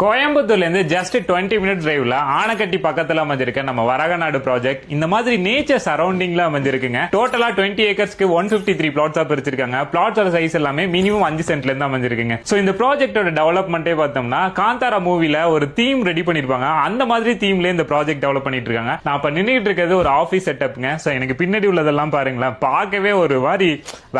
கோயம்புத்தூர்ல இருந்து just 20 minute டிரைவ்ல Anaikatti பக்கத்துல அமைஞ்சிருக்க நம்ம வரகநாடு ப்ராஜெக்ட் இந்த மாதிரி நேச்சர் சரௌண்டிங்ல அமைஞ்சிருக்குங்க. டோட்டலா 20 ஏக்கர்ஸ்க்கு 153 பிளாட்ஸா பிரிச்சிருக்காங்க. பிளாட்ஸோட சைஸ் எல்லாமே மினிமம் 5 சென்ட்ல இருந்து அமைஞ்சிருக்குங்க. சோ இந்த ப்ராஜெக்டோட டெவலப்மெண்டே பார்த்தோம்னா காந்தாரா மூவில ஒரு தீம் ரெடி பண்ணிருப்பாங்க. அந்த மாதிரி தீம்ல இந்த ப்ராஜெக்ட் டெவலப் பண்ணிட்டு இருக்காங்க. நான் இப்ப நின்னுட்டு இருக்கிறது ஒரு ஆபீஸ் செட்டப்ங்க. சோ எனக்கு பின்னாடி உள்ளதெல்லாம் பாருங்களேன், பார்க்கவே ஒரு மாதிரி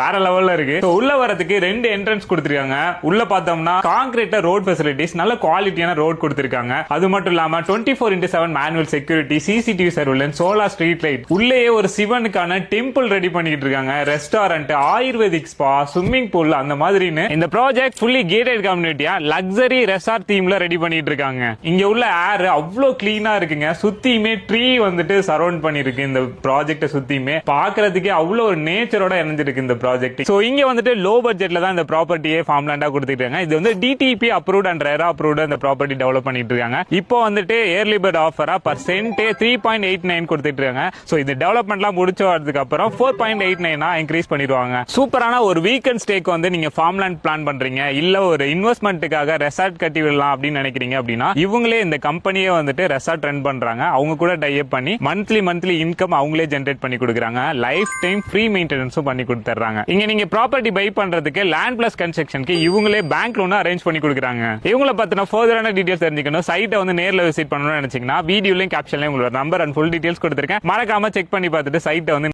வேற லெவல்ல இருக்கு. உள்ள வரதுக்கு 2 என்ட்ரன்ஸ் கொடுத்திருக்காங்க. உள்ள பார்த்தோம்னா கான்கிரீட் ரோட் ஃபெசிலிட்டிஸ், நல்ல குவாலிட்டியான ரோட் கொடுத்திருக்காங்க. அது மட்டும் இல்லாம 24x7 manual security, CCTV surveillance, solar street light, உள்ளே ஒரு சிவனுக்கான டெம்பிள் ரெடி பண்ணிட்டு இருக்காங்க. Restaurant, Ayurvedic spa, swimming pool, அந்த மாதிரின்னு இந்த ப்ராஜெக்ட் ஃபுல்லி கேட்டட் கம்யூனிட்டியா லக்ஸரி ரெசார்ட் தீம்ல ரெடி பண்ணிட்டு இருக்காங்க. இங்க உள்ள ஏர் அவ்வளவு கிளீனா இருக்குங்க. சுத்தியுமே ட்ரீ வந்துட்டு சரௌண்ட் பண்ணிருக்கு. இந்த ப்ராஜெக்ட் சுத்தியுமே பாக்குறதுக்கே அவ்வளவு ஒரு நேச்சரோட இணைஞ்சிருக்கு இந்த ப்ராஜெக்ட். சோ இங்க வந்துட்டு லோ பட்ஜெட்ல தான் இந்த ப்ராப்பர்ட்டியே ஃபார்ம் லேண்டா கொடுத்துருக்காங்க. இது வந்து DTP approved and RERA approved இந்த ப்ராப்பர்ட்டி டெவலப் பண்ணிட்டு இருக்காங்க. இப்போ வந்துட்டு ஏர்லி பர்ட் ஆஃபரா பர் சென்ட் 3.89 கொடுத்துட்டு இருக்காங்க. சோ இந்த டெவலப்மெண்ட்லாம் முடிச்சு வரதுக்கு அப்புறம் 4.89 இன்க்ரீஸ் பண்ணிடுவாங்க. சூப்பரான ஒரு வீக்கெண்ட் ஸ்டேக்கு வந்து நீங்க ஃபார்ம் லேண்ட் பிளான் பண்றீங்க, இல்ல ஒரு இன்வெஸ்ட்மெண்ட்டுக்காக ரெசார்ட் கட்டி விடலாம் அப்படின்னு நினைக்கிறீங்க அப்படின்னா இவங்களே இந்த கம்பெனியே வந்துட்டு ரெசார்ட் ரன் பண்றாங்க. அவங்க கூட டை அப் பண்ணி மந்த்லி இன்கம் அவங்களே ஜெனரேட் பண்ணி கொடுக்குறாங்க. லைஃப் டைம் ஃப்ரீ மெயின்டெனன்ஸும் பண்ணி கொடுத்துறாங்க. இங்க நீங்க ப்ராப்பர்ட்டி பை பண்றதுக்கு லேண்ட் பிளஸ் கன்ஸ்ட்ரக்ஷனுக்கு இவங்களே பேங்க் லோன் அரேஞ்ச் பண்ணி கொடுக்குறாங்க. இவங்கள பத்தின ஃபர்தரான டீடைல்ஸ் தெரிஞ்சுக்கணும், சைட்டை வந்து நேர்ல விசிட் பண்ணணும்னு நினைச்சீங்கன்னா வீடியோலயும் கேப்ஷன்லயும் உங்களோட நம்பர் அண்ட் ஃபுல் டீடைல்ஸ் கொடுத்திருக்கேன். மறக்காம செக் பண்ணி பார்த்துட்டு சைட்டை வந்து